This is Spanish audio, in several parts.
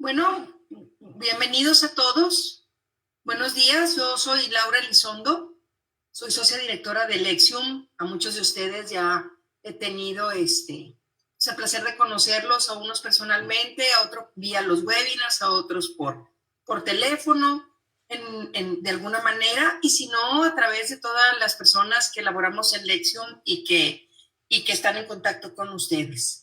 Bueno, bienvenidos a todos. Buenos días, yo soy Laura Elizondo, soy socia directora de Lexium. A muchos de ustedes ya he tenido el placer de conocerlos, a unos personalmente, a otros vía los webinars, a otros por teléfono, de alguna manera, y si no, a través de todas las personas que elaboramos en Lexium y que están en contacto con ustedes.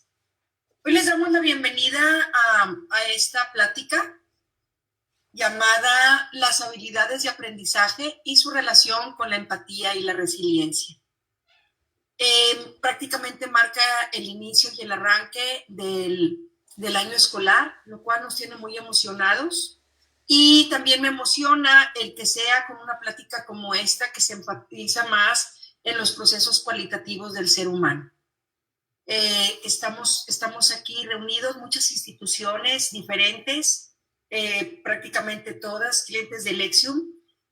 Hoy les damos la bienvenida a esta plática llamada Las habilidades de aprendizaje y su relación con la empatía y la resiliencia. Prácticamente marca el inicio y el arranque del año escolar, lo cual nos tiene muy emocionados. Y también me emociona el que sea con una plática como esta, que se enfatiza más en los procesos cualitativos del ser humano. Estamos aquí reunidos, muchas instituciones diferentes, prácticamente todas clientes de Lexium,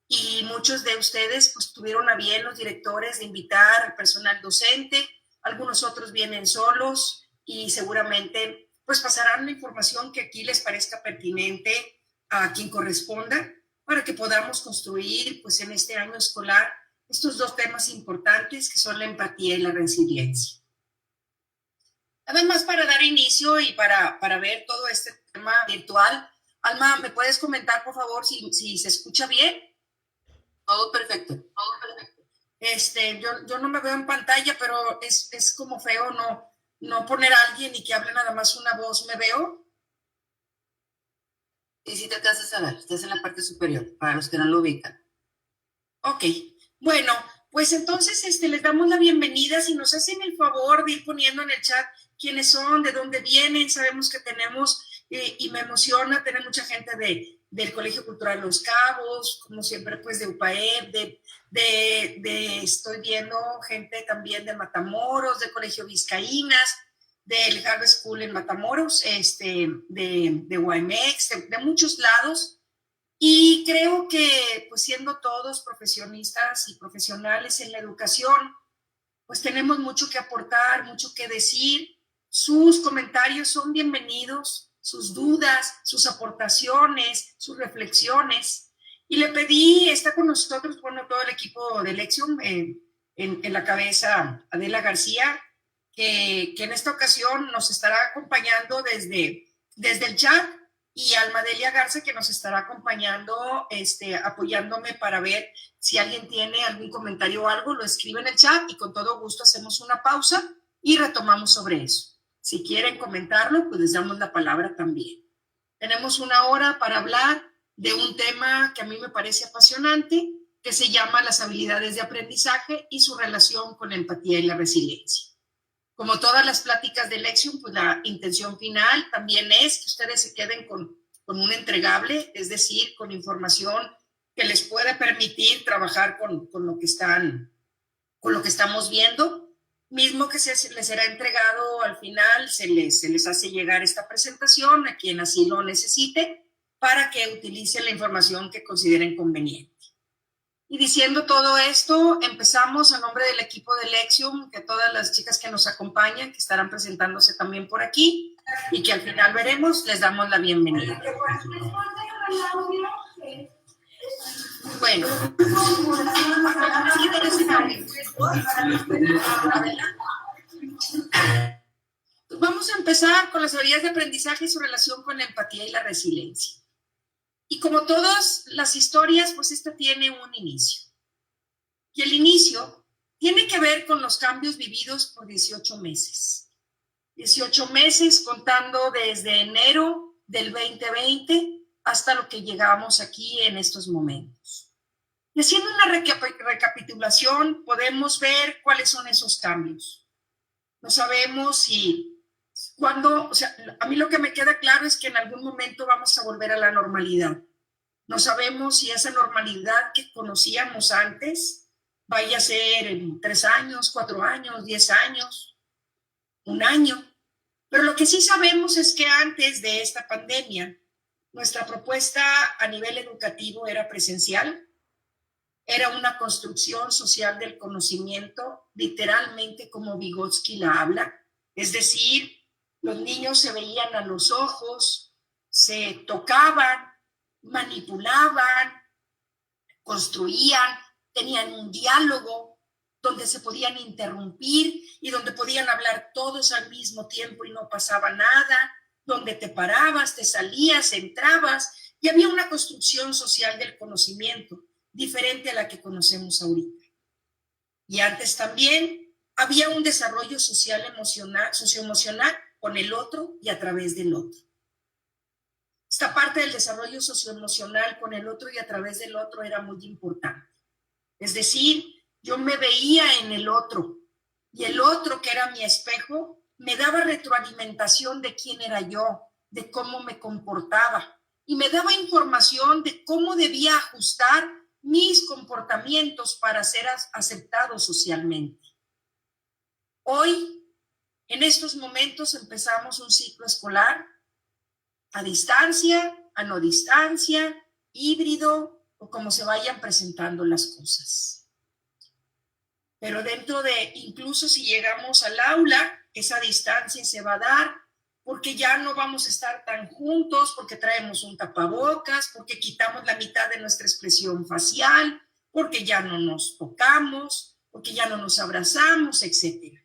y muchos de ustedes pues tuvieron a bien, los directores, de invitar al personal docente. Algunos otros vienen solos y seguramente pues pasarán la información que aquí les parezca pertinente a quien corresponda, para que podamos construir pues en este año escolar estos dos temas importantes, que son la empatía y la resiliencia. Además, para dar inicio y para ver todo este tema virtual, Alma, ¿me puedes comentar, por favor, si se escucha bien? Todo perfecto. Yo no me veo en pantalla, pero es como feo no poner a alguien y que hable nada más una voz. ¿Me veo? Y si te alcanzas a ver, estás en la parte superior, para los que no lo ubican. Ok, bueno, pues entonces les damos la bienvenida. Si nos hacen el favor de ir poniendo en el chat quiénes son, de dónde vienen. Sabemos que tenemos, y me emociona tener mucha gente del Colegio Cultural Los Cabos, como siempre, pues de UPAEP, estoy viendo gente también de Matamoros, del Colegio Vizcaínas, del Harvest School en Matamoros, de UAMX, de muchos lados. Y creo que, pues siendo todos profesionistas y profesionales en la educación, pues tenemos mucho que aportar, mucho que decir. Sus comentarios son bienvenidos, sus dudas, sus aportaciones, sus reflexiones. Y le pedí, está con nosotros, bueno, todo el equipo de Lexium, en la cabeza Adela García, que en esta ocasión nos estará acompañando desde el chat, y Almadelia Garza, que nos estará acompañando, apoyándome para ver si alguien tiene algún comentario o algo, lo escribe en el chat y con todo gusto hacemos una pausa y retomamos sobre eso. Si quieren comentarlo, pues les damos la palabra también. Tenemos una hora para hablar de un tema que a mí me parece apasionante, que se llama las habilidades de aprendizaje y su relación con la empatía y la resiliencia. Como todas las pláticas de Lexium, pues la intención final también es que ustedes se queden con un entregable, es decir, con información que les pueda permitir trabajar con lo que estamos viendo, mismo que les será entregado al final. Se les hace llegar esta presentación a quien así lo necesite, para que utilicen la información que consideren conveniente. Y diciendo todo esto, empezamos a nombre del equipo de Lexium, que todas las chicas que nos acompañan, que estarán presentándose también por aquí, y que al final veremos, les damos la bienvenida. Bueno, vamos a empezar con las habilidades de aprendizaje y su relación con la empatía y la resiliencia. Y como todas las historias, pues esta tiene un inicio. Y el inicio tiene que ver con los cambios vividos por 18 meses. 18 meses contando desde enero del 2020 hasta lo que llegamos aquí en estos momentos. Y haciendo una recapitulación, podemos ver cuáles son esos cambios. No sabemos cuándo, a mí lo que me queda claro es que en algún momento vamos a volver a la normalidad. No sabemos si esa normalidad que conocíamos antes vaya a ser en 3 años, 4 años, 10 años, 1 año. Pero lo que sí sabemos es que antes de esta pandemia, nuestra propuesta a nivel educativo era presencial, era una construcción social del conocimiento, literalmente como Vygotsky la habla, es decir, los niños se veían a los ojos, se tocaban, manipulaban, construían, tenían un diálogo donde se podían interrumpir y donde podían hablar todos al mismo tiempo y no pasaba nada, donde te parabas, te salías, entrabas, y había una construcción social del conocimiento diferente a la que conocemos ahorita. Y antes también había un desarrollo social, emocional, socioemocional con el otro y a través del otro. Esta parte del desarrollo socioemocional con el otro y a través del otro era muy importante. Es decir, yo me veía en el otro y el otro, que era mi espejo, me daba retroalimentación de quién era yo, de cómo me comportaba y me daba información de cómo debía ajustar mis comportamientos para ser aceptado socialmente. Hoy, en estos momentos, empezamos un ciclo escolar a distancia, a no distancia, híbrido o como se vayan presentando las cosas. Pero dentro de, incluso si llegamos al aula, esa distancia se va a dar porque ya no vamos a estar tan juntos, porque traemos un tapabocas, porque quitamos la mitad de nuestra expresión facial, porque ya no nos tocamos, porque ya no nos abrazamos, etc.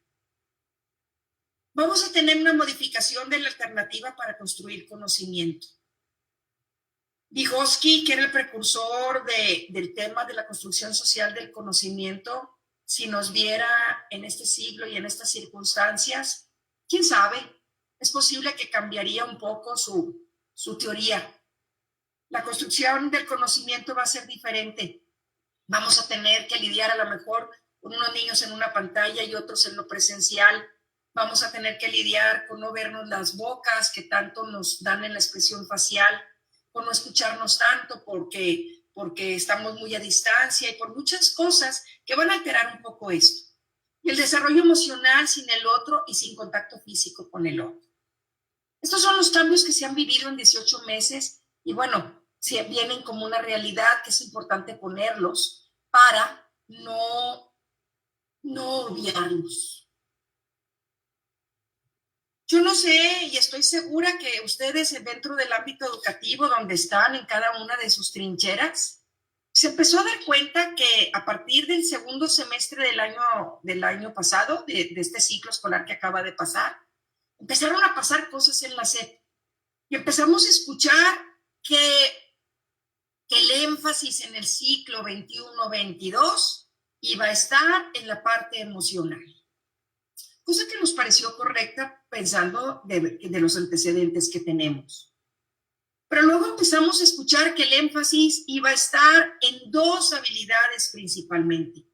Vamos a tener una modificación de la alternativa para construir conocimiento. Vygotsky, que era el precursor del tema de la construcción social del conocimiento, si nos viera en este siglo y en estas circunstancias, quién sabe, es posible que cambiaría un poco su teoría. La construcción del conocimiento va a ser diferente. Vamos a tener que lidiar a lo mejor con unos niños en una pantalla y otros en lo presencial. Vamos a tener que lidiar con no vernos las bocas que tanto nos dan en la expresión facial, con no escucharnos tanto porque estamos muy a distancia y por muchas cosas que van a alterar un poco esto. Y el desarrollo emocional sin el otro y sin contacto físico con el otro. Estos son los cambios que se han vivido en 18 meses y bueno, se vienen como una realidad que es importante ponerlos para no obviarlos. Yo no sé y estoy segura que ustedes dentro del ámbito educativo donde están en cada una de sus trincheras, se empezó a dar cuenta que a partir del segundo semestre del año pasado, de este ciclo escolar que acaba de pasar, empezaron a pasar cosas en la SEP y empezamos a escuchar que el énfasis en el ciclo 21-22 iba a estar en la parte emocional. Cosa que nos pareció correcta pensando de los antecedentes que tenemos. Pero luego empezamos a escuchar que el énfasis iba a estar en dos habilidades principalmente,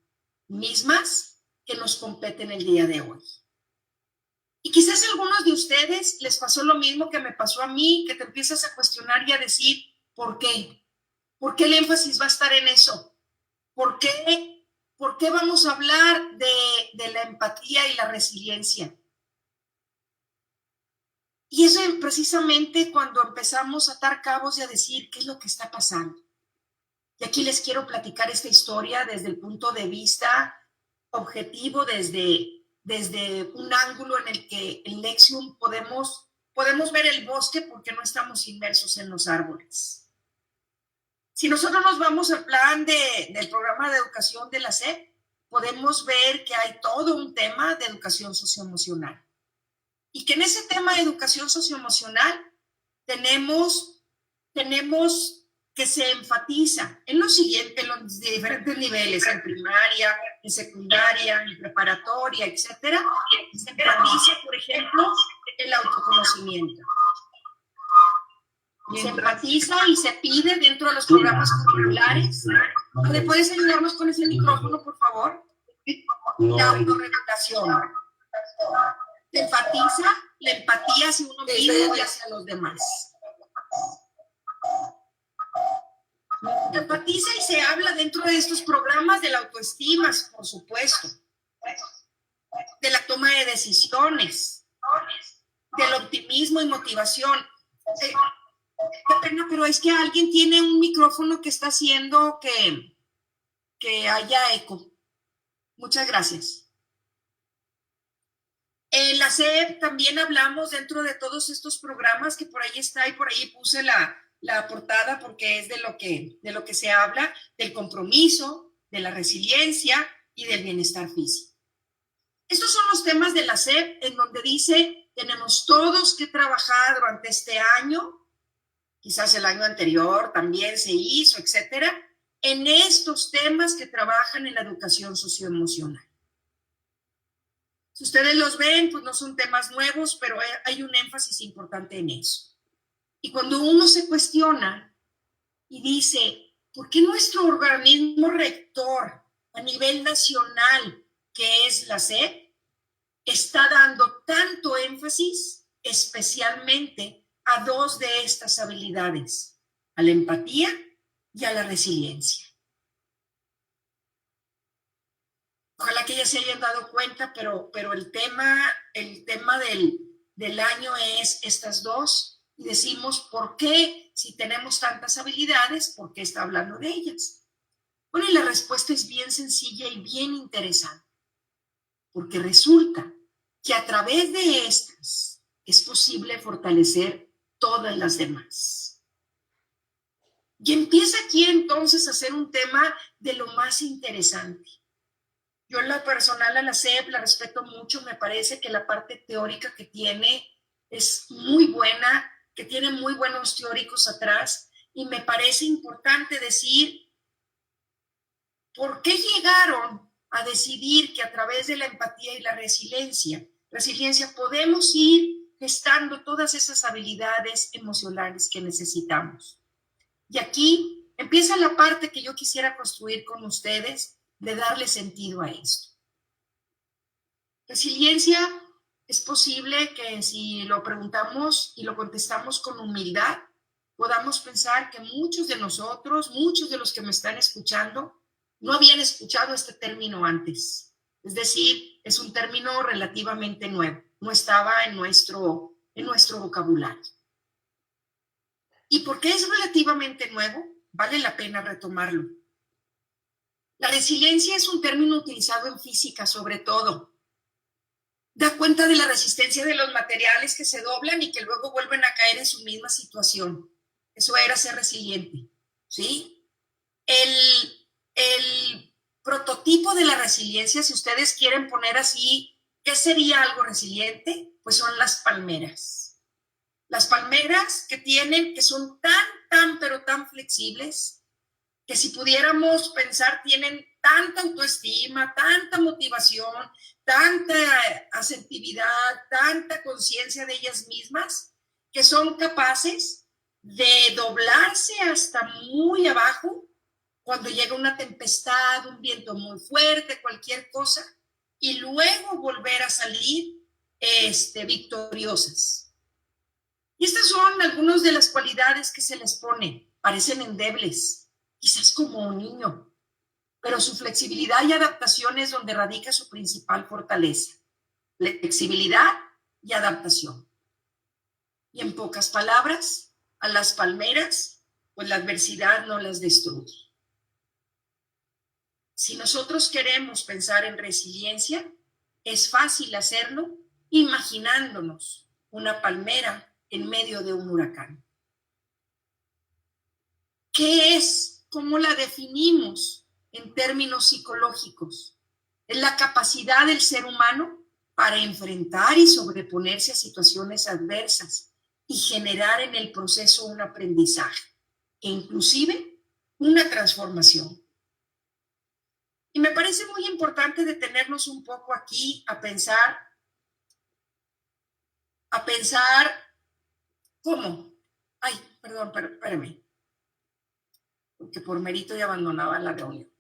mismas que nos competen el día de hoy. Y quizás a algunos de ustedes les pasó lo mismo que me pasó a mí, que te empiezas a cuestionar y a decir, ¿por qué? ¿Por qué el énfasis va a estar en eso? ¿Por qué vamos a hablar de la empatía y la resiliencia? Y eso es precisamente cuando empezamos a atar cabos y a decir qué es lo que está pasando. Y aquí les quiero platicar esta historia desde el punto de vista objetivo, desde un ángulo en el que en Lexium podemos ver el bosque porque no estamos inmersos en los árboles. Si nosotros nos vamos al plan del programa de educación de la SEP, podemos ver que hay todo un tema de educación socioemocional. Y que en ese tema de educación socioemocional tenemos que se enfatiza en lo siguiente, en los diferentes niveles, en primaria, en secundaria, en preparatoria, etcétera. Se enfatiza, por ejemplo, el autoconocimiento. Se enfatiza y se pide dentro de los programas curriculares. ¿Me puedes ayudarnos con ese micrófono, por favor? La autorregulación. Se enfatiza la empatía hacia uno mismo y hacia los demás. Se enfatiza y se habla dentro de estos programas de la autoestima, por supuesto, de la toma de decisiones, del optimismo y motivación. Qué pena, pero es que alguien tiene un micrófono que está haciendo que haya eco. Muchas gracias. En la SEP también hablamos dentro de todos estos programas que por ahí está y por ahí puse la portada porque es de lo que se habla, del compromiso, de la resiliencia y del bienestar físico. Estos son los temas de la SEP en donde dice tenemos todos que trabajar durante este año, quizás el año anterior también se hizo, etcétera, en estos temas que trabajan en la educación socioemocional. Si ustedes los ven, pues no son temas nuevos, pero hay un énfasis importante en eso. Y cuando uno se cuestiona y dice, ¿por qué nuestro organismo rector a nivel nacional, que es la SEP, está dando tanto énfasis especialmente a dos de estas habilidades, a la empatía y a la resiliencia? Ojalá que ya se hayan dado cuenta, pero el tema del año es estas dos y decimos, ¿por qué si tenemos tantas habilidades, por qué está hablando de ellas? Bueno, y la respuesta es bien sencilla y bien interesante, porque resulta que a través de estas es posible fortalecer todas las demás. Y empieza aquí entonces a ser un tema de lo más interesante. Yo en lo personal a la SEP la respeto mucho, me parece que la parte teórica que tiene es muy buena, que tiene muy buenos teóricos atrás, y me parece importante decir por qué llegaron a decidir que a través de la empatía y la resiliencia podemos ir gestando todas esas habilidades emocionales que necesitamos. Y aquí empieza la parte que yo quisiera construir con ustedes, de darle sentido a esto. Resiliencia es posible que si lo preguntamos y lo contestamos con humildad, podamos pensar que muchos de nosotros, muchos de los que me están escuchando, no habían escuchado este término antes. Es decir, es un término relativamente nuevo, no estaba en nuestro vocabulario. ¿Y por qué es relativamente nuevo? Vale la pena retomarlo. La resiliencia es un término utilizado en física, sobre todo. Da cuenta de la resistencia de los materiales que se doblan y que luego vuelven a caer en su misma situación. Eso era ser resiliente, ¿sí? El prototipo de la resiliencia, si ustedes quieren poner así, ¿qué sería algo resiliente? Pues son las palmeras. Las palmeras que son pero tan flexibles, que si pudiéramos pensar tienen tanta autoestima, tanta motivación, tanta asertividad, tanta conciencia de ellas mismas, que son capaces de doblarse hasta muy abajo cuando llega una tempestad, un viento muy fuerte, cualquier cosa, y luego volver a salir victoriosas. Y estas son algunas de las cualidades que se les ponen. Parecen endebles, quizás como un niño, pero su flexibilidad y adaptación es donde radica su principal fortaleza. Flexibilidad y adaptación. Y en pocas palabras, a las palmeras, pues la adversidad no las destruye. Si nosotros queremos pensar en resiliencia, es fácil hacerlo imaginándonos una palmera en medio de un huracán. ¿Qué es? ¿Cómo la definimos en términos psicológicos? Es la capacidad del ser humano para enfrentar y sobreponerse a situaciones adversas y generar en el proceso un aprendizaje e inclusive una transformación. Y me parece muy importante detenernos un poco aquí a pensar ¿cómo? Ay, perdón, espérame. Porque por mérito ya abandonaba la reunión.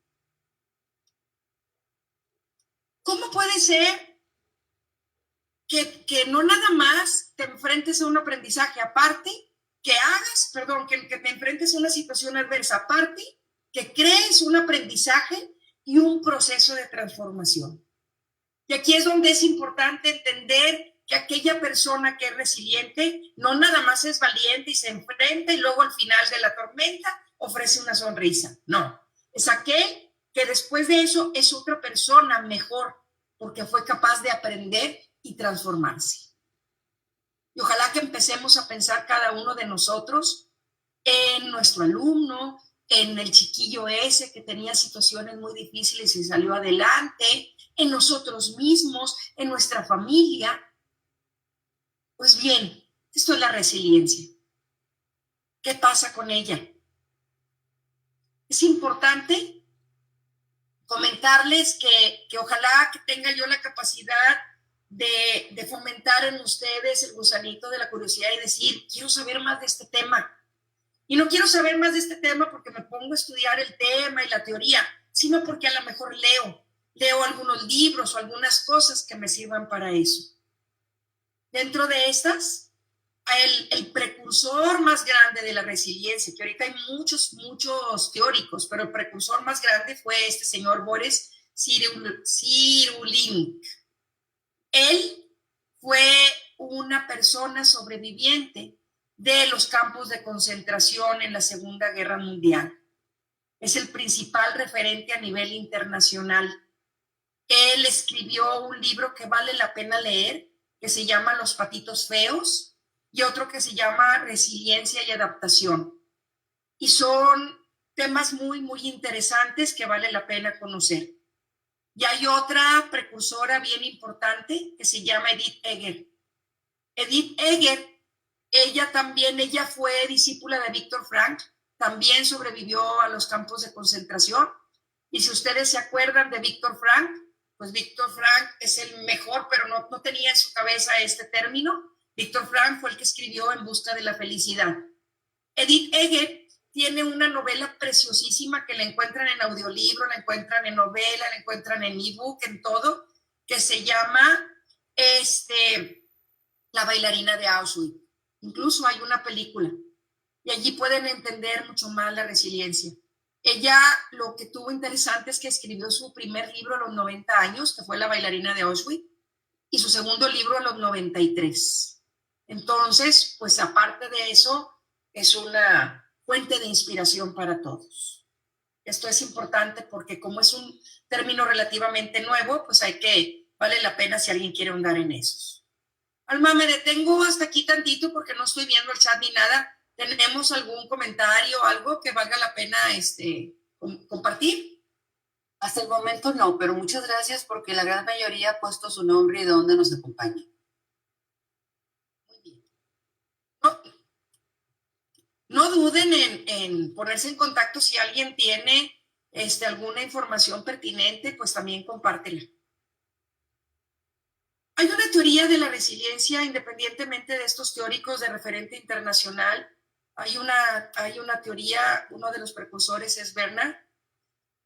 ¿Cómo puede ser que no nada más te enfrentes a un aprendizaje, aparte que te enfrentes a una situación adversa, aparte que crees un aprendizaje y un proceso de transformación? Y aquí es donde es importante entender que aquella persona que es resiliente no nada más es valiente y se enfrenta y luego al final de la tormenta ofrece una sonrisa. No, es aquel que después de eso es otra persona mejor porque fue capaz de aprender y transformarse. Y ojalá que empecemos a pensar cada uno de nosotros en nuestro alumno, en el chiquillo ese que tenía situaciones muy difíciles y salió adelante, en nosotros mismos, en nuestra familia. Pues bien, esto es la resiliencia. ¿Qué pasa con ella? Es importante comentarles que ojalá que tenga yo la capacidad de fomentar en ustedes el gusanito de la curiosidad y decir, quiero saber más de este tema. Y no quiero saber más de este tema porque me pongo a estudiar el tema y la teoría, sino porque a lo mejor leo algunos libros o algunas cosas que me sirvan para eso. Dentro de estas, el precursor más grande de la resiliencia, que ahorita hay muchos teóricos, pero el precursor más grande fue este señor Boris Cyrulnik. Él fue una persona sobreviviente de los campos de concentración en la Segunda Guerra Mundial. Es el principal referente a nivel internacional. Él escribió un libro que vale la pena leer, que se llama Los patitos feos, y otro que se llama Resiliencia y adaptación. Y son temas muy interesantes que vale la pena conocer. Y hay otra precursora bien importante que se llama Edith Eger. Edith Eger, ella fue discípula de Víctor Frank, también sobrevivió a los campos de concentración. Y si ustedes se acuerdan de Víctor Frank, pues Víctor Frank es el mejor, pero no tenía en su cabeza este término. Víctor Frank fue el que escribió En busca de la felicidad. Edith Eger tiene una novela preciosísima que la encuentran en audiolibro, la encuentran en novela, la encuentran en ebook, en todo, que se llama La bailarina de Auschwitz. Incluso hay una película y allí pueden entender mucho más la resiliencia. Ella lo que tuvo interesante es que escribió su primer libro a los 90 años, que fue La bailarina de Auschwitz, y su segundo libro a los 93. Entonces, pues aparte de eso, es una fuente de inspiración para todos. Esto es importante porque como es un término relativamente nuevo, pues vale la pena si alguien quiere ahondar en esos. Alma, me detengo hasta aquí tantito porque no estoy viendo el chat ni nada. ¿Tenemos algún comentario, algo que valga la pena compartir? Hasta el momento no, pero muchas gracias porque la gran mayoría ha puesto su nombre y de dónde nos acompaña. Muy bien. No duden en ponerse en contacto si alguien tiene alguna información pertinente, pues también compártela. Hay una teoría de la resiliencia, independientemente de estos teóricos de referente internacional. Hay una teoría, uno de los precursores es Bernard.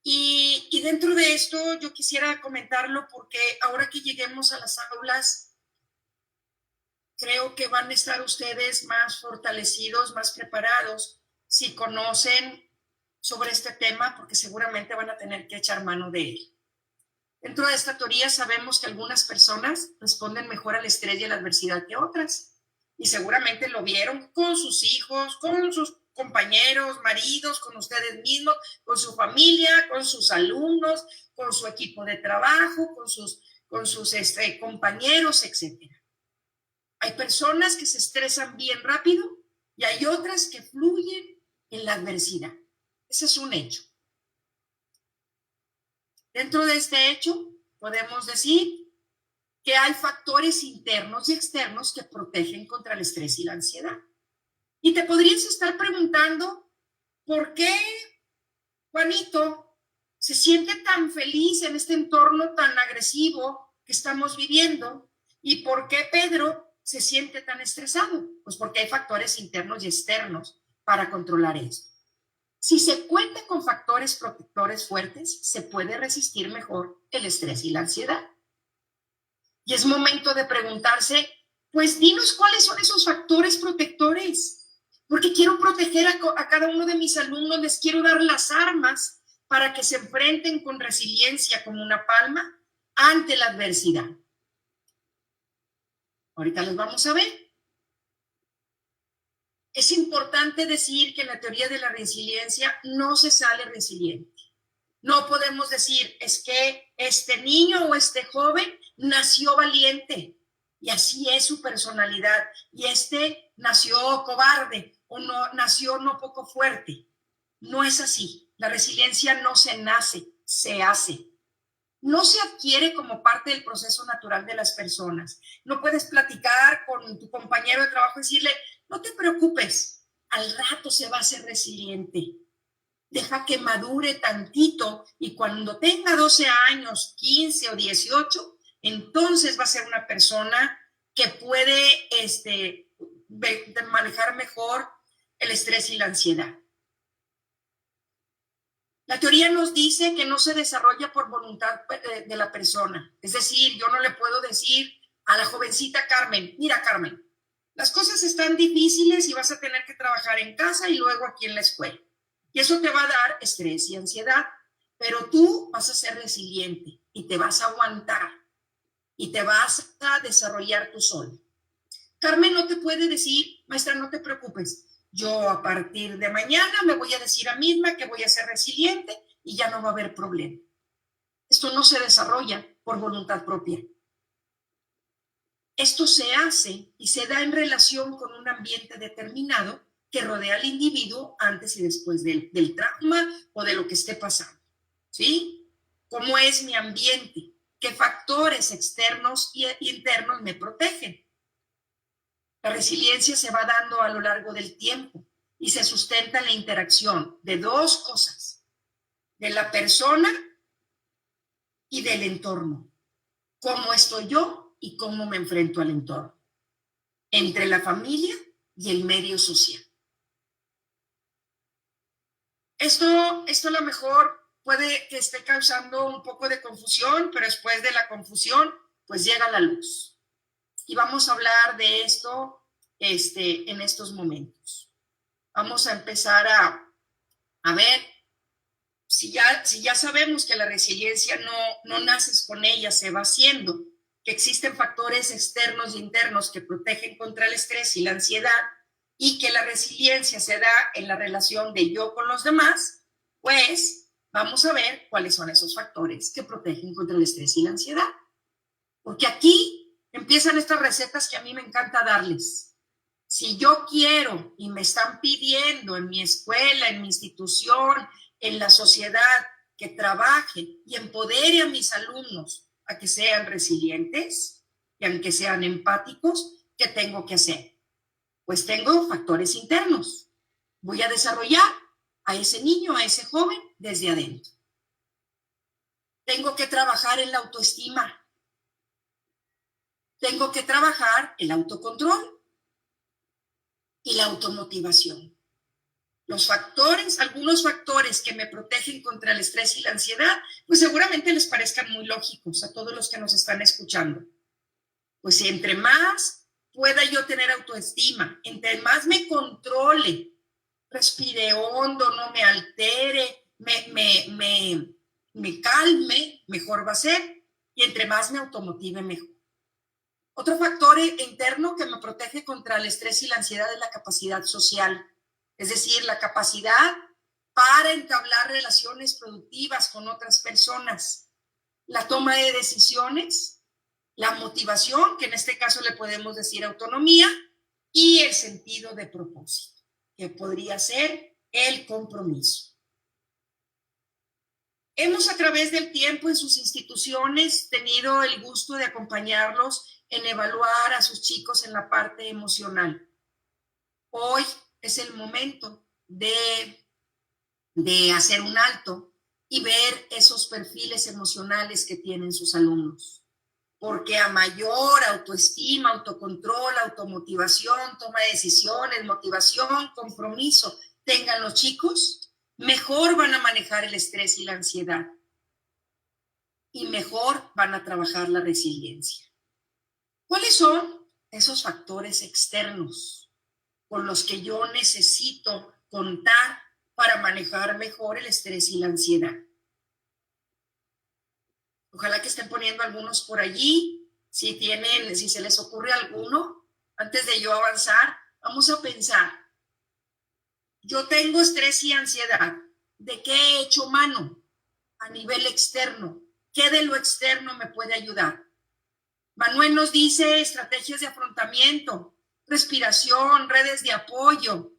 Y dentro de esto yo quisiera comentarlo porque ahora que lleguemos a las aulas, creo que van a estar ustedes más fortalecidos, más preparados, si conocen sobre este tema, porque seguramente van a tener que echar mano de él. Dentro de esta teoría sabemos que algunas personas responden mejor al estrés y a la adversidad que otras. Y seguramente lo vieron con sus hijos, con sus compañeros, maridos, con ustedes mismos, con su familia, con sus alumnos, con su equipo de trabajo, con sus compañeros, etc. Hay personas que se estresan bien rápido y hay otras que fluyen en la adversidad. Ese es un hecho. Dentro de este hecho, podemos decir que hay factores internos y externos que protegen contra el estrés y la ansiedad. Y te podrías estar preguntando, ¿por qué Juanito se siente tan feliz en este entorno tan agresivo que estamos viviendo? ¿Y por qué Pedro se siente tan estresado? Pues porque hay factores internos y externos para controlar esto. Si se cuenta con factores protectores fuertes, se puede resistir mejor el estrés y la ansiedad. Y es momento de preguntarse, pues dinos cuáles son esos factores protectores, porque quiero proteger a cada uno de mis alumnos, les quiero dar las armas para que se enfrenten con resiliencia como una palma ante la adversidad. Ahorita los vamos a ver. Es importante decir que en la teoría de la resiliencia no se sale resiliente. No podemos decir, es que este niño o este joven nació valiente. y así es su personalidad. Y nació cobarde o no, nació no poco fuerte. No es así. La resiliencia no se nace, se hace. No se adquiere como parte del proceso natural de las personas. No puedes platicar con tu compañero de trabajo y decirle, no te preocupes, al rato se va a hacer resiliente. Deja que madure tantito y cuando tenga 12 años, 15 o 18, entonces va a ser una persona que puede manejar mejor el estrés y la ansiedad. La teoría nos dice que no se desarrolla por voluntad de la persona. Es decir, yo no le puedo decir a la jovencita Carmen, mira Carmen, las cosas están difíciles y vas a tener que trabajar en casa y luego aquí en la escuela. Y eso te va a dar estrés y ansiedad, pero tú vas a ser resiliente y te vas a aguantar y te vas a desarrollar tú solo. Carmen no te puede decir, maestra, no te preocupes, yo a partir de mañana me voy a decir a mí misma que voy a ser resiliente y ya no va a haber problema. Esto no se desarrolla por voluntad propia. Esto se hace y se da en relación con un ambiente determinado que rodea al individuo antes y después del trauma o de lo que esté pasando. ¿Sí? ¿Cómo es mi ambiente? ¿Qué factores externos y internos me protegen? La resiliencia se va dando a lo largo del tiempo y se sustenta en la interacción de dos cosas, de la persona y del entorno. ¿Cómo estoy yo y cómo me enfrento al entorno? Entre la familia y el medio social. Esto a lo mejor puede que esté causando un poco de confusión, pero después de la confusión, pues llega la luz. Y vamos a hablar de esto en estos momentos. Vamos a empezar a ver si ya sabemos que la resiliencia no naces con ella, se va haciendo, que existen factores externos e internos que protegen contra el estrés y la ansiedad y que la resiliencia se da en la relación de yo con los demás, pues vamos a ver cuáles son esos factores que protegen contra el estrés y la ansiedad. Porque aquí empiezan estas recetas que a mí me encanta darles. Si yo quiero y me están pidiendo en mi escuela, en mi institución, en la sociedad, que trabaje y empodere a mis alumnos a que sean resilientes y a que sean empáticos, ¿qué tengo que hacer? Pues tengo factores internos. Voy a desarrollar a ese niño, a ese joven, desde adentro. Tengo que trabajar en la autoestima. Tengo que trabajar el autocontrol y la automotivación. Algunos factores que me protegen contra el estrés y la ansiedad, pues seguramente les parezcan muy lógicos a todos los que nos están escuchando. Pues entre más pueda yo tener autoestima, entre más me controle, respire hondo, no me altere, me calme, mejor va a ser. Y entre más me automotive, mejor. Otro factor interno que me protege contra el estrés y la ansiedad es la capacidad social, es decir, la capacidad para entablar relaciones productivas con otras personas, la toma de decisiones, la motivación, que en este caso le podemos decir autonomía, y el sentido de propósito, que podría ser el compromiso. Hemos a través del tiempo en sus instituciones tenido el gusto de acompañarlos en evaluar a sus chicos en la parte emocional. Hoy es el momento de hacer un alto y ver esos perfiles emocionales que tienen sus alumnos. Porque a mayor autoestima, autocontrol, automotivación, toma de decisiones, motivación, compromiso tengan los chicos, mejor van a manejar el estrés y la ansiedad y mejor van a trabajar la resiliencia. ¿Cuáles son esos factores externos con los que yo necesito contar para manejar mejor el estrés y la ansiedad? Ojalá que estén poniendo algunos por allí. Si se les ocurre alguno, antes de yo avanzar, vamos a pensar. Yo tengo estrés y ansiedad. ¿De qué he hecho mano a nivel externo? ¿Qué de lo externo me puede ayudar? Manuel nos dice estrategias de afrontamiento, respiración, redes de apoyo.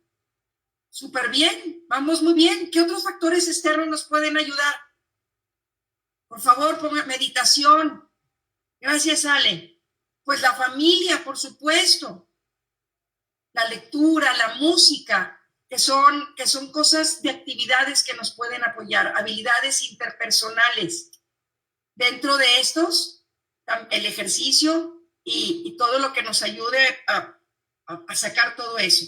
Súper bien, vamos muy bien. ¿Qué otros factores externos nos pueden ayudar? Por favor, ponga meditación. Gracias, Ale. Pues la familia, por supuesto. La lectura, la música, que son cosas de actividades que nos pueden apoyar, habilidades interpersonales. Dentro de estos, el ejercicio y todo lo que nos ayude a sacar todo eso.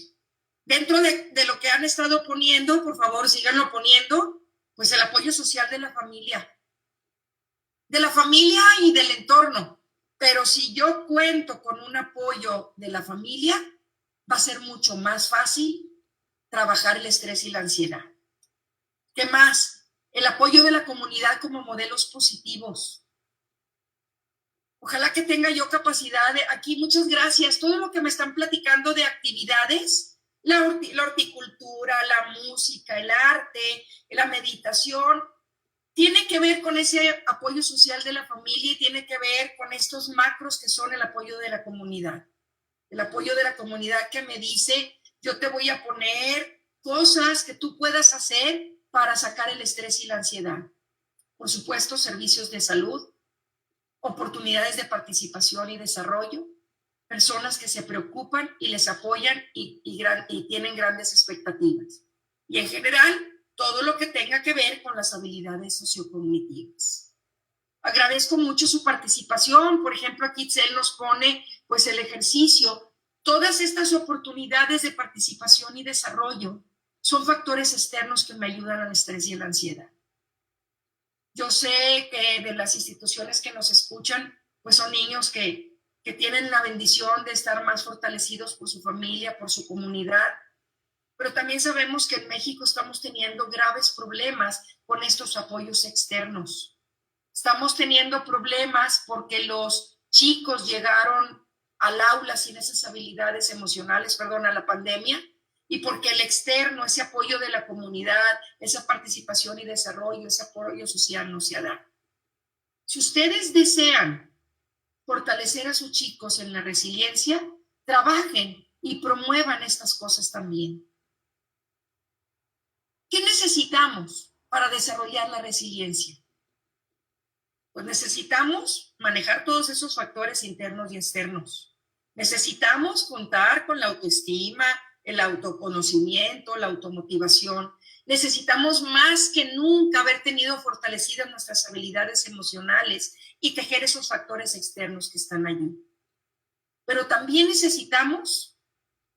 Dentro de lo que han estado poniendo, por favor, síganlo poniendo, pues el apoyo social de la familia y del entorno. Pero si yo cuento con un apoyo de la familia, va a ser mucho más fácil trabajar el estrés y la ansiedad. ¿Qué más? El apoyo de la comunidad como modelos positivos. Ojalá que tenga yo capacidad de, aquí, muchas gracias, todo lo que me están platicando de actividades, la horticultura, la música, el arte, la meditación, tiene que ver con ese apoyo social de la familia y tiene que ver con estos macros que son el apoyo de la comunidad. El apoyo de la comunidad que me dice, yo te voy a poner cosas que tú puedas hacer para sacar el estrés y la ansiedad. Por supuesto, servicios de salud, oportunidades de participación y desarrollo, personas que se preocupan y les apoyan y tienen grandes expectativas. Y en general, todo lo que tenga que ver con las habilidades sociocognitivas. Agradezco mucho su participación. Por ejemplo, aquí Itzel nos pone pues el ejercicio. Todas estas oportunidades de participación y desarrollo son factores externos que me ayudan al estrés y a la ansiedad. Yo sé que de las instituciones que nos escuchan, pues son niños que tienen la bendición de estar más fortalecidos por su familia, por su comunidad, pero también sabemos que en México estamos teniendo graves problemas con estos apoyos externos. Estamos teniendo problemas porque los chicos llegaron al aula sin esas habilidades emocionales, a la pandemia, y porque el externo, ese apoyo de la comunidad, esa participación y desarrollo, ese apoyo social no se da. Si ustedes desean fortalecer a sus chicos en la resiliencia, trabajen y promuevan estas cosas también. ¿Qué necesitamos para desarrollar la resiliencia? Pues necesitamos manejar todos esos factores internos y externos. Necesitamos contar con la autoestima, el autoconocimiento, la automotivación. Necesitamos más que nunca haber tenido fortalecidas nuestras habilidades emocionales y tejer esos factores externos que están allí. Pero también necesitamos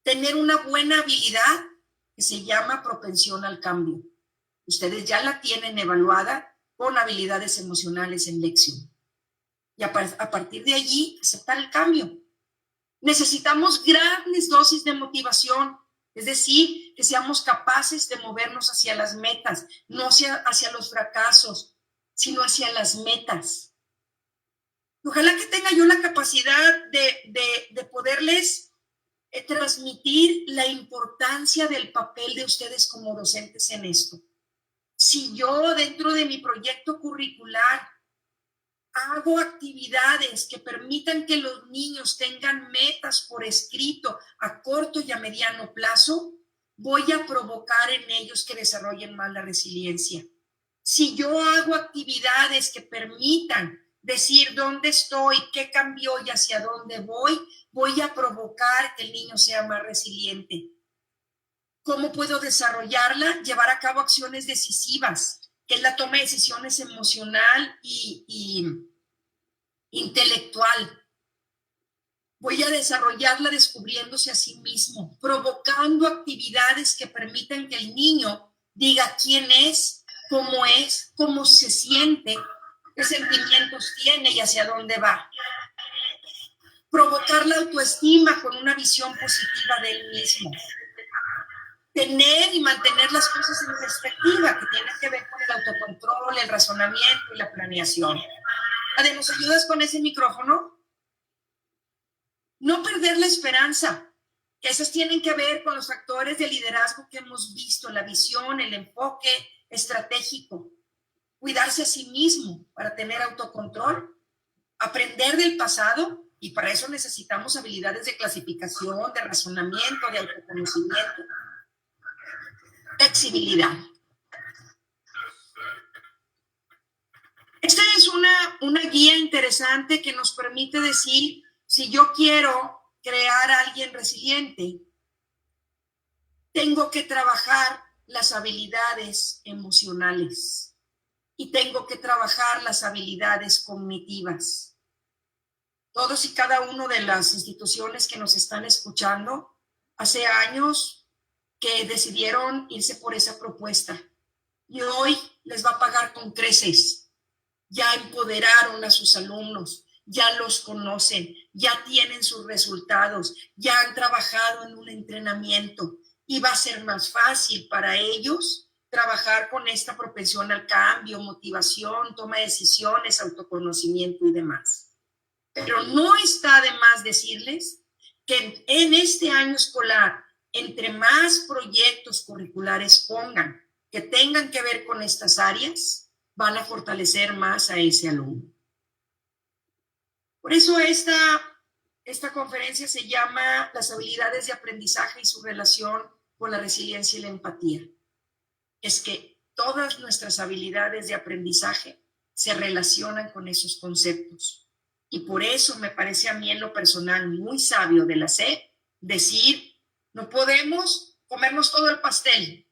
tener una buena habilidad que se llama propensión al cambio. Ustedes ya la tienen evaluada con habilidades emocionales en lección. Y a partir de allí, aceptar el cambio. Necesitamos grandes dosis de motivación, es decir, que seamos capaces de movernos hacia las metas, no hacia los fracasos, sino hacia las metas. Ojalá que tenga yo la capacidad de poderles transmitir la importancia del papel de ustedes como docentes en esto. Si yo dentro de mi proyecto curricular hago actividades que permitan que los niños tengan metas por escrito a corto y a mediano plazo, voy a provocar en ellos que desarrollen más la resiliencia. Si yo hago actividades que permitan decir dónde estoy, qué cambió y hacia dónde voy a provocar que el niño sea más resiliente. ¿Cómo puedo desarrollarla? Llevar a cabo acciones decisivas, que es la toma de decisiones emocional y intelectual. Voy a desarrollarla descubriéndose a sí mismo, provocando actividades que permitan que el niño diga quién es, cómo se siente, qué sentimientos tiene y hacia dónde va. Provocar la autoestima con una visión positiva de él mismo. Tener y mantener las cosas en perspectiva, que tiene que ver con el autocontrol, el razonamiento y la planeación. Ade, ¿nos ayudas con ese micrófono? No perder la esperanza, que esos tienen que ver con los factores de liderazgo que hemos visto, la visión, el enfoque estratégico. Cuidarse a sí mismo para tener autocontrol. aprender del pasado, y para eso necesitamos habilidades de clasificación, de razonamiento, de autoconocimiento, flexibilidad. Esta es una guía interesante que nos permite decir, si yo quiero crear a alguien resiliente, tengo que trabajar las habilidades emocionales y tengo que trabajar las habilidades cognitivas. Todos y cada uno de las instituciones que nos están escuchando, hace años que decidieron irse por esa propuesta y hoy les va a pagar con creces. Ya empoderaron a sus alumnos, ya los conocen, ya tienen sus resultados, ya han trabajado en un entrenamiento y va a ser más fácil para ellos trabajar con esta propensión al cambio, motivación, toma de decisiones, autoconocimiento y demás. Pero no está de más decirles que en este año escolar, entre más proyectos curriculares pongan que tengan que ver con estas áreas, van a fortalecer más a ese alumno. Por eso esta conferencia se llama Las habilidades de aprendizaje y su relación con la resiliencia y la empatía. Es que todas nuestras habilidades de aprendizaje se relacionan con esos conceptos. Y por eso me parece a mí en lo personal muy sabio de la SEP decir, no podemos comernos todo el pastel.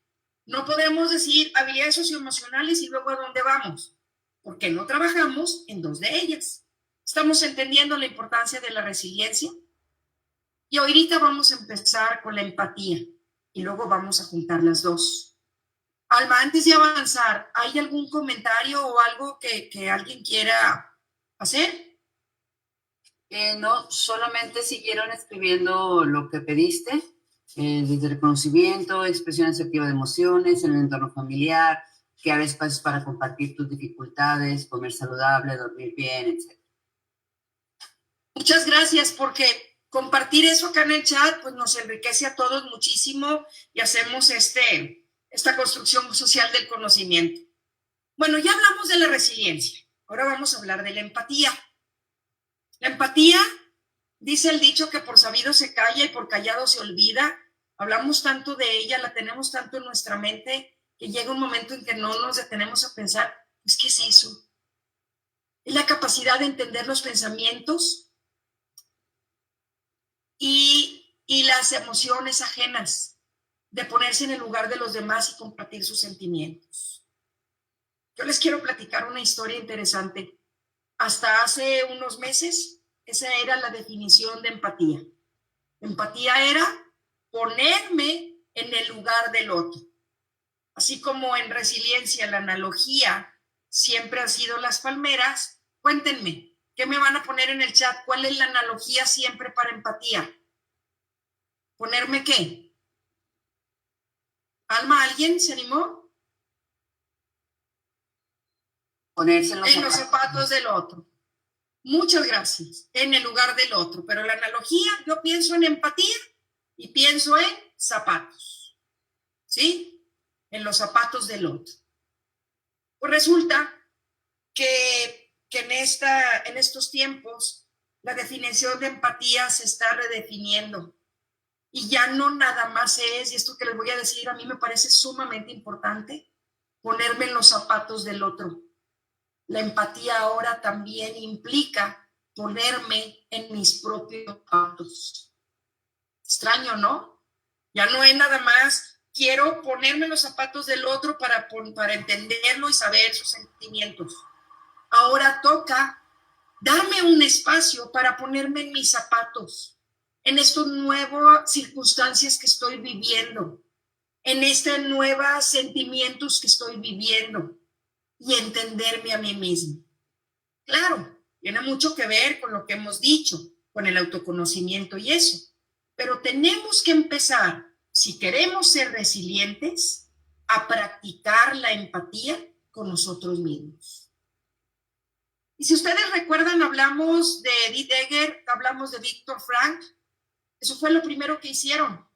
No podemos decir habilidades socioemocionales y luego a dónde vamos, porque no trabajamos en dos de ellas. ¿Estamos entendiendo la importancia de la resiliencia? Y ahorita vamos a empezar con la empatía y luego vamos a juntar las dos. Alma, antes de avanzar, ¿hay algún comentario o algo que alguien quiera hacer? No, solamente siguieron escribiendo lo que pediste. Desde reconocimiento, expresión asertiva de emociones en el entorno familiar, crear espacios para compartir tus dificultades, comer saludable, dormir bien, etc. Muchas gracias, porque compartir eso acá en el chat pues nos enriquece a todos muchísimo y hacemos esta construcción social del conocimiento. Bueno, ya hablamos de la resiliencia, ahora vamos a hablar de la empatía. La empatía, dice el dicho que por sabido se calla y por callado se olvida. Hablamos tanto de ella, la tenemos tanto en nuestra mente, que llega un momento en que no nos detenemos a pensar, pues, ¿qué es eso? Es la capacidad de entender los pensamientos y las emociones ajenas, de ponerse en el lugar de los demás y compartir sus sentimientos. Yo les quiero platicar una historia interesante. Hasta hace unos meses, esa era la definición de empatía. Empatía era ponerme en el lugar del otro. Así como en resiliencia la analogía siempre han sido las palmeras, cuéntenme, ¿qué me van a poner en el chat? ¿Cuál es la analogía siempre para empatía? ¿Ponerme qué? ¿Alma, alguien se animó? Ponerse en los zapatos del otro. Muchas gracias. En el lugar del otro. Pero la analogía, yo pienso en empatía y pienso en zapatos. ¿Sí? En los zapatos del otro. Pues resulta que en estos tiempos la definición de empatía se está redefiniendo. Y ya no nada más es, y esto que les voy a decir a mí me parece sumamente importante, ponerme en los zapatos del otro. La empatía ahora también implica ponerme en mis propios zapatos. Extraño, ¿no? Ya no es nada más, quiero ponerme en los zapatos del otro para entenderlo y saber sus sentimientos. Ahora toca darme un espacio para ponerme en mis zapatos, en estas nuevas circunstancias que estoy viviendo, en estos nuevos sentimientos que estoy viviendo. Y entenderme a mí mismo. Claro, tiene mucho que ver con lo que hemos dicho, con el autoconocimiento y eso. Pero tenemos que empezar, si queremos ser resilientes, a practicar la empatía con nosotros mismos. Y si ustedes recuerdan, hablamos de Edith Eger, hablamos de Viktor Frankl. Eso fue lo primero que hicieron.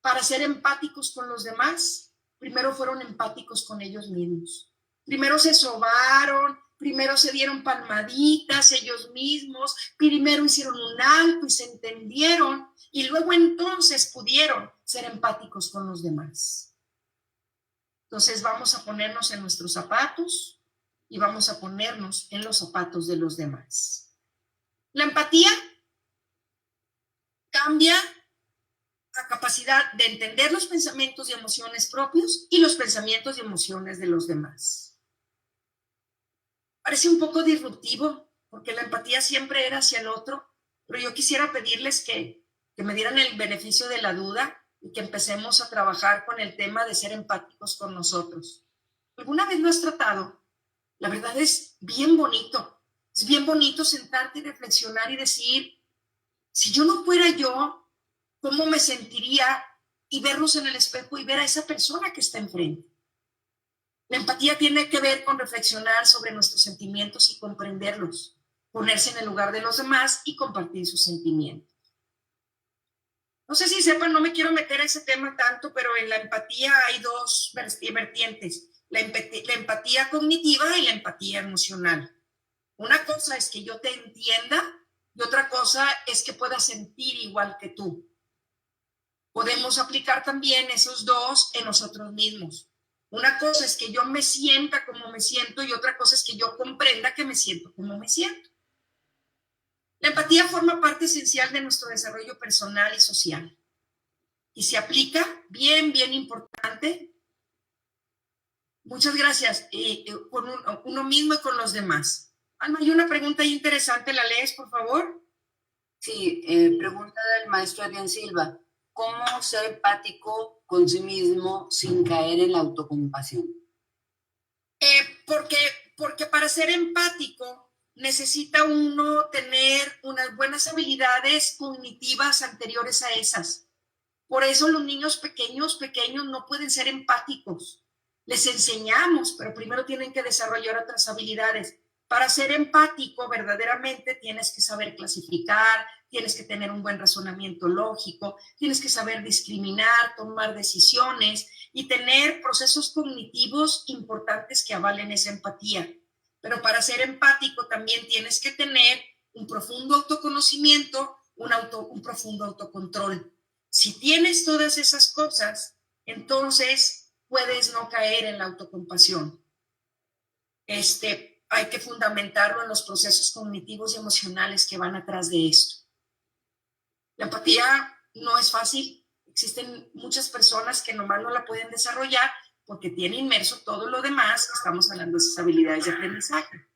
Para ser empáticos con los demás, primero fueron empáticos con ellos mismos. Primero se sobaron, primero se dieron palmaditas ellos mismos, primero hicieron un alto y se entendieron, y luego entonces pudieron ser empáticos con los demás. Entonces vamos a ponernos en nuestros zapatos y vamos a ponernos en los zapatos de los demás. La empatía cambia la capacidad de entender los pensamientos y emociones propios y los pensamientos y emociones de los demás. Parece un poco disruptivo, porque la empatía siempre era hacia el otro, pero yo quisiera pedirles que me dieran el beneficio de la duda y que empecemos a trabajar con el tema de ser empáticos con nosotros. ¿Alguna vez lo has tratado? La verdad es bien bonito. Es bien bonito sentarte y reflexionar y decir, si yo no fuera yo, ¿cómo me sentiría? Y vernos en el espejo y ver a esa persona que está enfrente. La empatía tiene que ver con reflexionar sobre nuestros sentimientos y comprenderlos, ponerse en el lugar de los demás y compartir sus sentimientos. No sé si sepan, no me quiero meter a ese tema tanto, pero en la empatía hay dos vertientes, la empatía cognitiva y la empatía emocional. Una cosa es que yo te entienda y otra cosa es que pueda sentir igual que tú. Podemos aplicar también esos dos en nosotros mismos. Una cosa es que yo me sienta como me siento y otra cosa es que yo comprenda que me siento como me siento. La empatía forma parte esencial de nuestro desarrollo personal y social y se aplica bien importante. Muchas gracias. Con uno mismo y con los demás. Alma, hay una pregunta interesante, ¿la lees, por favor? Sí, pregunta del maestro Adrián Silva. ¿Cómo ser empático con sí mismo sin caer en la autocompasión? Porque para ser empático necesita uno tener unas buenas habilidades cognitivas anteriores a esas. Por eso los niños pequeños no pueden ser empáticos. Les enseñamos, pero primero tienen que desarrollar otras habilidades. Para ser empático, verdaderamente tienes que saber clasificar, tienes que tener un buen razonamiento lógico, tienes que saber discriminar, tomar decisiones y tener procesos cognitivos importantes que avalen esa empatía. Pero para ser empático también tienes que tener un profundo autoconocimiento, un profundo autocontrol. Si tienes todas esas cosas, entonces puedes no caer en la autocompasión. Hay que fundamentarlo en los procesos cognitivos y emocionales que van atrás de esto. La empatía no es fácil. Existen muchas personas que nomás no la pueden desarrollar porque tiene inmerso todo lo demás. Estamos hablando de esas habilidades de aprendizaje.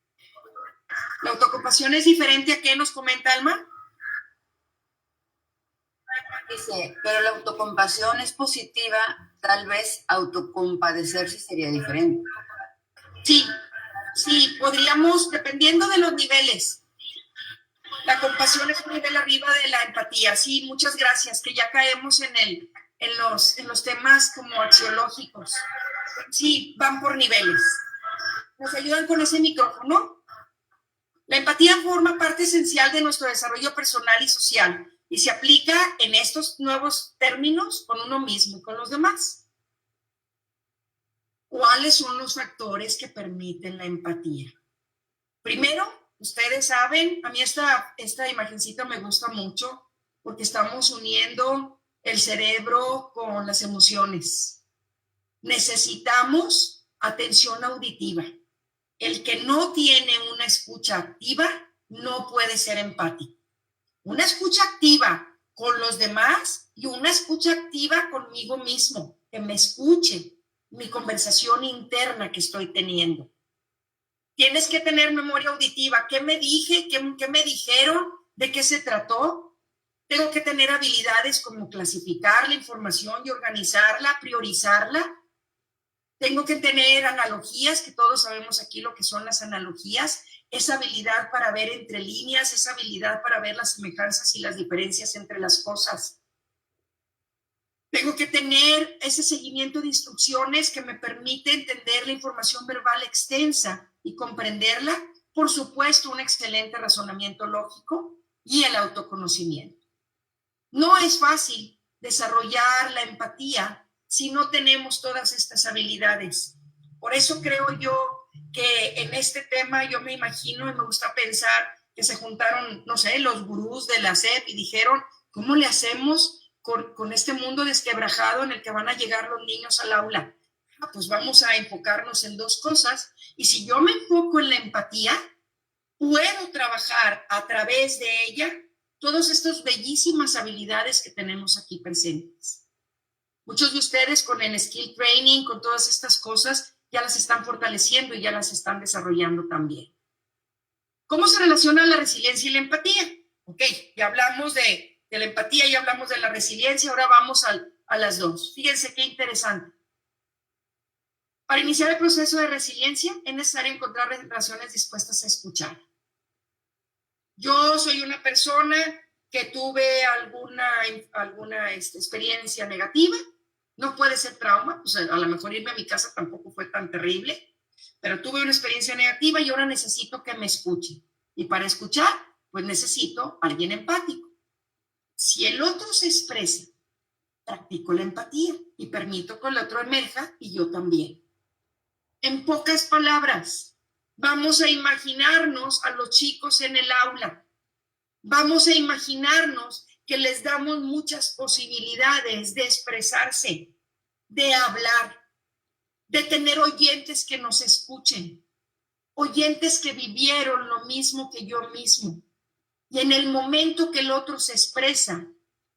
La autocompasión es diferente a qué nos comenta Alma. Dice, pero la autocompasión es positiva, tal vez autocompadecerse sería diferente. Sí, podríamos, dependiendo de los niveles. La compasión es un nivel arriba de la empatía. Sí, muchas gracias, que ya caemos en los temas como axiológicos. Sí, van por niveles. ¿Nos ayudan con ese micrófono? La empatía forma parte esencial de nuestro desarrollo personal y social y se aplica en estos nuevos términos con uno mismo y con los demás. ¿Cuáles son los factores que permiten la empatía? Primero, ustedes saben, a mí esta imagencita me gusta mucho porque estamos uniendo el cerebro con las emociones. Necesitamos atención auditiva. El que no tiene una escucha activa no puede ser empático. Una escucha activa con los demás y una escucha activa conmigo mismo, que me escuche mi conversación interna que estoy teniendo. Tienes que tener memoria auditiva. ¿Qué me dije? ¿Qué me dijeron? ¿De qué se trató? Tengo que tener habilidades como clasificar la información y organizarla, priorizarla. Tengo que tener analogías, que todos sabemos aquí lo que son las analogías, esa habilidad para ver entre líneas, esa habilidad para ver las semejanzas y las diferencias entre las cosas. Tengo que tener ese seguimiento de instrucciones que me permite entender la información verbal extensa y comprenderla. Por supuesto, un excelente razonamiento lógico y el autoconocimiento. No es fácil desarrollar la empatía si no tenemos todas estas habilidades. Por eso creo yo que en este tema yo me imagino y me gusta pensar que se juntaron, no sé, los gurús de la SEP y dijeron, ¿cómo le hacemos con este mundo desquebrajado en el que van a llegar los niños al aula? Pues vamos a enfocarnos en dos cosas. Y si yo me enfoco en la empatía, puedo trabajar a través de ella todas estas bellísimas habilidades que tenemos aquí presentes. Muchos de ustedes con el skill training, con todas estas cosas, ya las están fortaleciendo y ya las están desarrollando también. ¿Cómo se relaciona la resiliencia y la empatía? Ok, ya hablamos de la empatía, ya hablamos de la resiliencia, ahora vamos a las dos. Fíjense qué interesante. Para iniciar el proceso de resiliencia es necesario encontrar relaciones dispuestas a escuchar. Yo soy una persona que tuve alguna experiencia negativa, no puede ser trauma, pues a lo mejor irme a mi casa tampoco fue tan terrible, pero tuve una experiencia negativa y ahora necesito que me escuchen. Y para escuchar, pues necesito a alguien empático. Si el otro se expresa, practico la empatía y permito que el otro emerja y yo también. En pocas palabras, vamos a imaginarnos a los chicos en el aula. Vamos a imaginarnos que les damos muchas posibilidades de expresarse, de hablar, de tener oyentes que nos escuchen, oyentes que vivieron lo mismo que yo mismo. Y en el momento que el otro se expresa,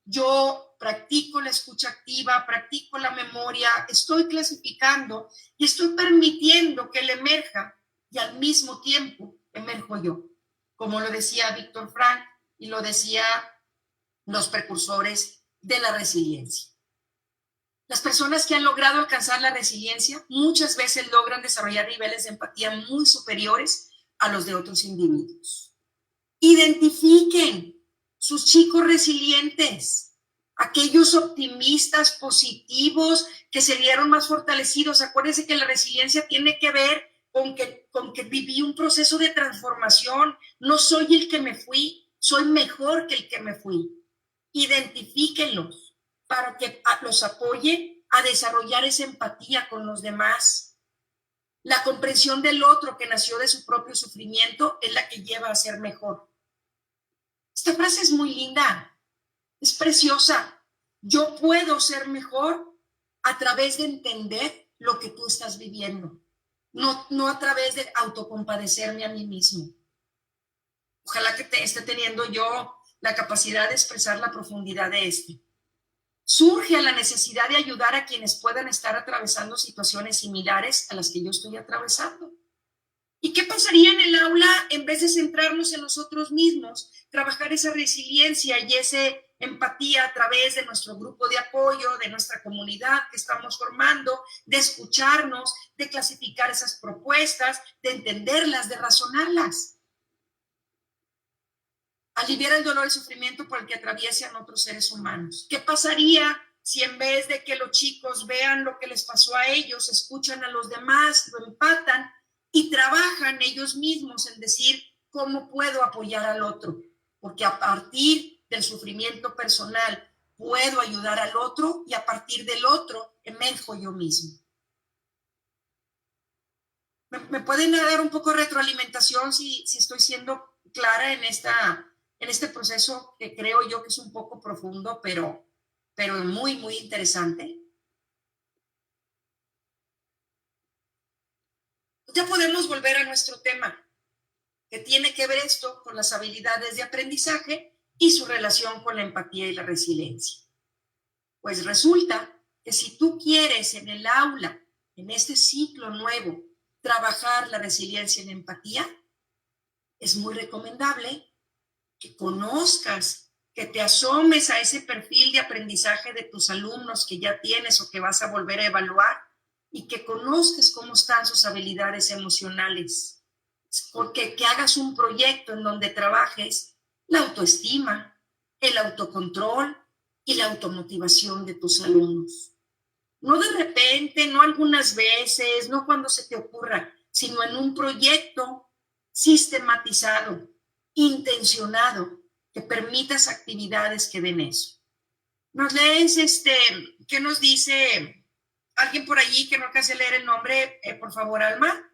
yo practico la escucha activa, practico la memoria, estoy clasificando y estoy permitiendo que él emerja y al mismo tiempo emerjo yo. Como lo decía Víctor Frank y lo decía los precursores de la resiliencia. Las personas que han logrado alcanzar la resiliencia muchas veces logran desarrollar niveles de empatía muy superiores a los de otros individuos. Identifiquen sus chicos resilientes, aquellos optimistas, positivos, que se vieron más fortalecidos. Acuérdense que la resiliencia tiene que ver con que viví un proceso de transformación. No soy el que me fui, soy mejor que el que me fui. Identifíquenlos para que los apoye a desarrollar esa empatía con los demás. La comprensión del otro que nació de su propio sufrimiento es la que lleva a ser mejor. Esta frase es muy linda, es preciosa. Yo puedo ser mejor a través de entender lo que tú estás viviendo, no a través de autocompadecerme a mí mismo. Ojalá que esté teniendo yo la capacidad de expresar la profundidad de esto. Surge la necesidad de ayudar a quienes puedan estar atravesando situaciones similares a las que yo estoy atravesando. ¿Y qué pasaría en el aula en vez de centrarnos en nosotros mismos, trabajar esa resiliencia y esa empatía a través de nuestro grupo de apoyo, de nuestra comunidad que estamos formando, de escucharnos, de clasificar esas propuestas, de entenderlas, de razonarlas? Aliviar el dolor y sufrimiento por el que atraviesan otros seres humanos. ¿Qué pasaría si en vez de que los chicos vean lo que les pasó a ellos, escuchan a los demás, lo empatan y trabajan ellos mismos en decir cómo puedo apoyar al otro? Porque a partir del sufrimiento personal puedo ayudar al otro y a partir del otro emerjo yo mismo. ¿Me pueden dar un poco de retroalimentación si estoy siendo clara en este proceso que creo yo que es un poco profundo, pero muy, muy interesante? Ya podemos volver a nuestro tema, que tiene que ver esto con las habilidades de aprendizaje y su relación con la empatía y la resiliencia. Pues resulta que si tú quieres en el aula, en este ciclo nuevo, trabajar la resiliencia y la empatía, es muy recomendable que conozcas, que te asomes a ese perfil de aprendizaje de tus alumnos que ya tienes o que vas a volver a evaluar y que conozcas cómo están sus habilidades emocionales. Porque que hagas un proyecto en donde trabajes la autoestima, el autocontrol y la automotivación de tus alumnos. No de repente, no algunas veces, no cuando se te ocurra, sino en un proyecto sistematizado, intencionado, que permitas actividades que den eso. ¿Nos lees qué nos dice alguien por allí que no alcance a leer el nombre, por favor, Alma?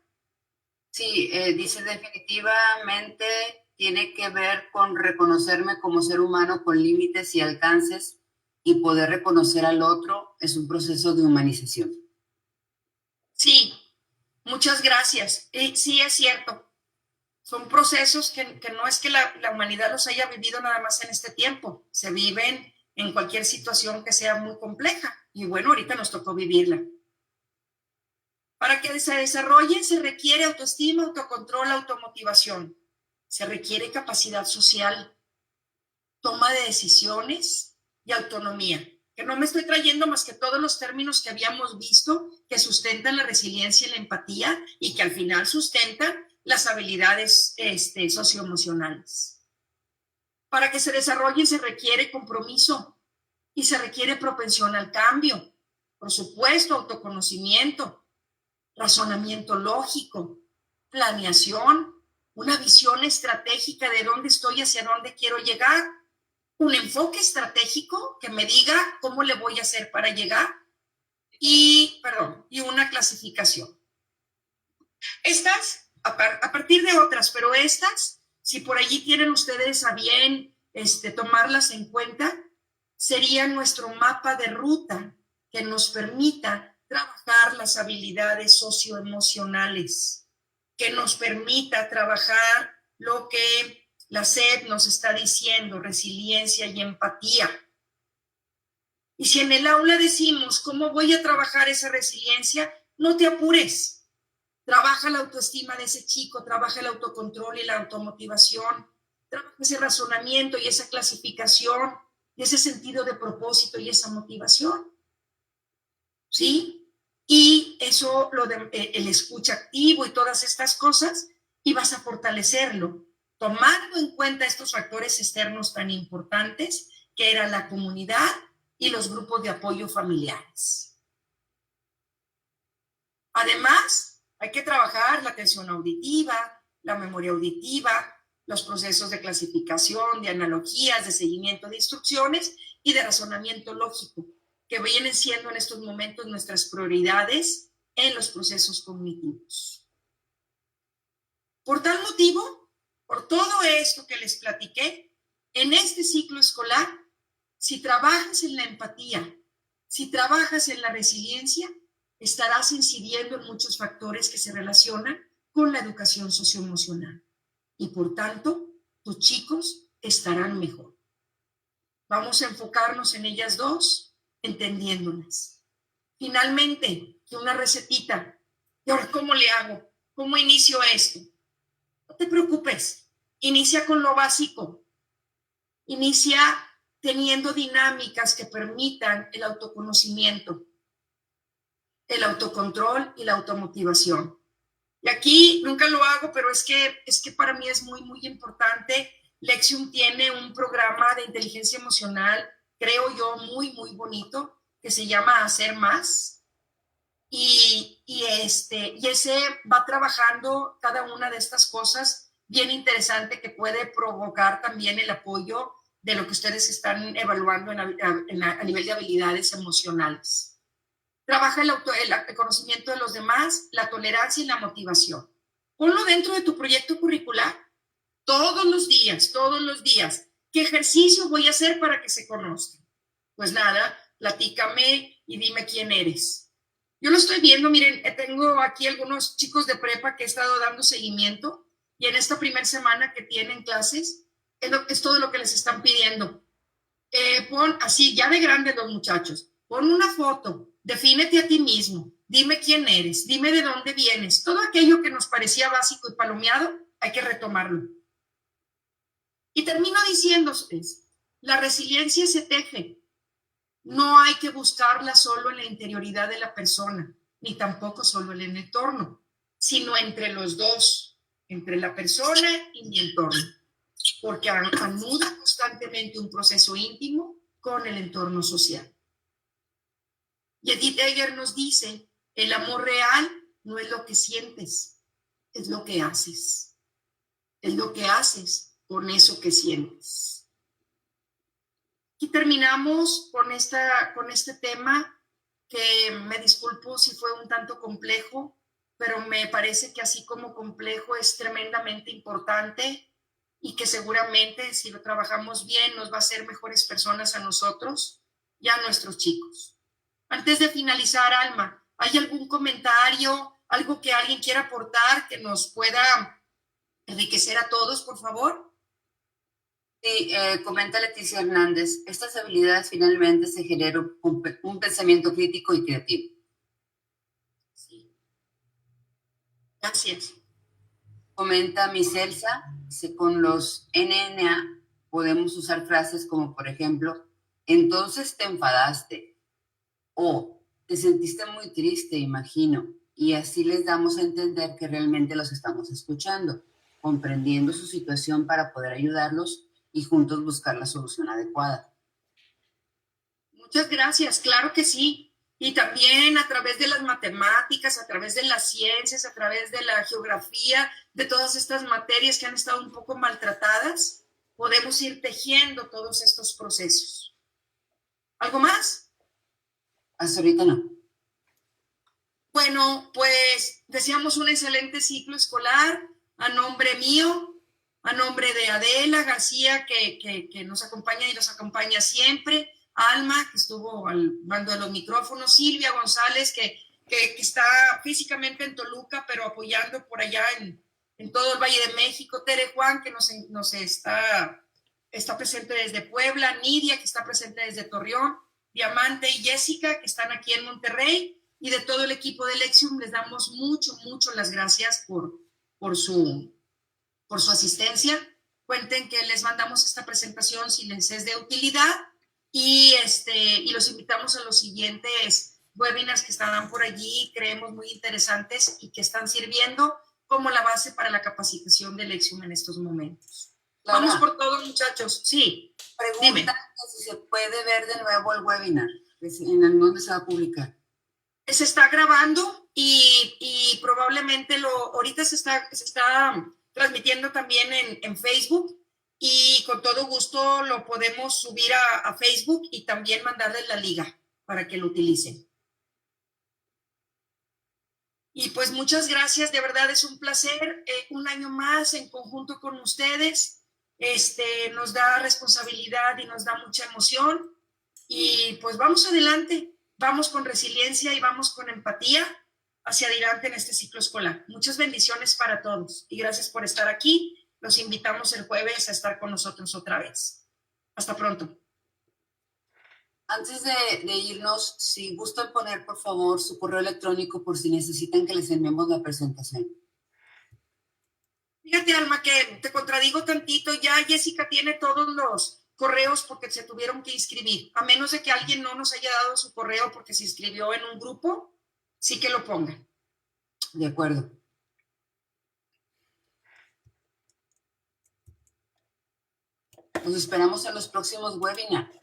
Sí, dice definitivamente tiene que ver con reconocerme como ser humano con límites y alcances y poder reconocer al otro es un proceso de humanización. Sí, muchas gracias. Sí, es cierto. Son procesos que no es que la humanidad los haya vivido nada más en este tiempo, se viven en cualquier situación que sea muy compleja. Y bueno, ahorita nos tocó vivirla. Para que se desarrolle se requiere autoestima, autocontrol, automotivación. Se requiere capacidad social, toma de decisiones y autonomía. Que no me estoy trayendo más que todos los términos que habíamos visto que sustentan la resiliencia y la empatía y que al final sustentan las habilidades socioemocionales. Para que se desarrolle se requiere compromiso y se requiere propensión al cambio, por supuesto, autoconocimiento, razonamiento lógico, planeación, una visión estratégica de dónde estoy, hacia dónde quiero llegar, un enfoque estratégico que me diga cómo le voy a hacer para llegar y una clasificación. Estas, a partir de otras, pero estas, si por allí tienen ustedes a bien tomarlas en cuenta, sería nuestro mapa de ruta que nos permita trabajar las habilidades socioemocionales, que nos permita trabajar lo que la SED nos está diciendo, resiliencia y empatía. Y si en el aula decimos, ¿cómo voy a trabajar esa resiliencia? No te apures. Trabaja la autoestima de ese chico, trabaja el autocontrol y la automotivación, trabaja ese razonamiento y esa clasificación, y ese sentido de propósito y esa motivación. ¿Sí? Y eso, el escucha activo y todas estas cosas, y vas a fortalecerlo, tomando en cuenta estos factores externos tan importantes, que era la comunidad y los grupos de apoyo familiares. Además, hay que trabajar la atención auditiva, la memoria auditiva, los procesos de clasificación, de analogías, de seguimiento de instrucciones y de razonamiento lógico, que vienen siendo en estos momentos nuestras prioridades en los procesos cognitivos. Por tal motivo, por todo esto que les platiqué, en este ciclo escolar, si trabajas en la empatía, si trabajas en la resiliencia, estarás incidiendo en muchos factores que se relacionan con la educación socioemocional. Y por tanto, tus chicos estarán mejor. Vamos a enfocarnos en ellas dos, entendiéndolas. Finalmente, una recetita. ¿Y ahora cómo le hago? ¿Cómo inicio esto? No te preocupes. Inicia con lo básico. Inicia teniendo dinámicas que permitan el autoconocimiento, el autocontrol y la automotivación. Y aquí nunca lo hago, pero es que para mí es muy, muy importante. Lexium tiene un programa de inteligencia emocional, creo yo, muy, muy bonito, que se llama Hacer Más. Y ese va trabajando cada una de estas cosas bien interesante que puede provocar también el apoyo de lo que ustedes están evaluando a nivel de habilidades emocionales. Trabaja el conocimiento de los demás, la tolerancia y la motivación. Ponlo dentro de tu proyecto curricular todos los días, todos los días. ¿Qué ejercicio voy a hacer para que se conozcan? Pues nada, platícame y dime quién eres. Yo lo estoy viendo, miren, tengo aquí algunos chicos de prepa que he estado dando seguimiento y en esta primera semana que tienen clases, es todo lo que les están pidiendo. Pon así, ya de grandes los muchachos, pon una foto, defínete a ti mismo, dime quién eres, dime de dónde vienes. Todo aquello que nos parecía básico y palomeado, hay que retomarlo. Y termino diciéndoles, la resiliencia se teje. No hay que buscarla solo en la interioridad de la persona, ni tampoco solo en el entorno, sino entre los dos, entre la persona y mi entorno, porque anuda constantemente un proceso íntimo con el entorno social. Y Edith Eger nos dice, el amor real no es lo que sientes, es lo que haces. Es lo que haces con eso que sientes. Y terminamos con este tema, que me disculpo si fue un tanto complejo, pero me parece que así como complejo es tremendamente importante y que seguramente si lo trabajamos bien nos va a hacer mejores personas a nosotros y a nuestros chicos. Antes de finalizar, Alma, ¿hay algún comentario, algo que alguien quiera aportar que nos pueda enriquecer a todos, por favor? Sí, comenta Leticia Hernández, estas habilidades finalmente se generan un pensamiento crítico y creativo. Sí. Gracias. Comenta Miselsa, dice, con los NNA podemos usar frases como, por ejemplo, entonces te enfadaste o te sentiste muy triste, imagino, y así les damos a entender que realmente los estamos escuchando, comprendiendo su situación para poder ayudarlos y juntos buscar la solución adecuada. Muchas gracias, claro que sí. Y también a través de las matemáticas, a través de las ciencias, a través de la geografía, de todas estas materias que han estado un poco maltratadas, podemos ir tejiendo todos estos procesos. ¿Algo más? Hasta ahorita no. Bueno, pues deseamos un excelente ciclo escolar a nombre mío, a nombre de Adela García, que nos acompaña y nos acompaña siempre, Alma, que estuvo al mando de los micrófonos, Silvia González, que está físicamente en Toluca, pero apoyando por allá en todo el Valle de México, Tere Juan, que nos está presente desde Puebla, Nidia, que está presente desde Torreón, Diamante y Jessica, que están aquí en Monterrey, y de todo el equipo de Lexium les damos mucho las gracias por su asistencia. Cuenten que les mandamos esta presentación si les es de utilidad y los invitamos a los siguientes webinars que estarán por allí, creemos muy interesantes y que están sirviendo como la base para la capacitación de Lexium en estos momentos. Clara, vamos por todo, muchachos. Sí. Pregunta si se puede ver de nuevo el webinar, en dónde se va a publicar. Se está grabando y probablemente ahorita se está transmitiendo también en Facebook y con todo gusto lo podemos subir a Facebook y también mandarles la liga para que lo utilicen. Y pues muchas gracias, de verdad es un placer, un año más en conjunto con ustedes, nos da responsabilidad y nos da mucha emoción y pues vamos adelante, vamos con resiliencia y vamos con empatía hacia adelante en este ciclo escolar. Muchas bendiciones para todos y gracias por estar aquí. Los invitamos el jueves a estar con nosotros otra vez. Hasta pronto. Antes de irnos, si gustan poner, por favor, su correo electrónico por si necesitan que les enviemos la presentación. Fíjate, Alma, que te contradigo tantito. Ya Jessica tiene todos los correos porque se tuvieron que inscribir. A menos de que alguien no nos haya dado su correo porque se inscribió en un grupo, sí que lo pongan. De acuerdo. Nos esperamos en los próximos webinars.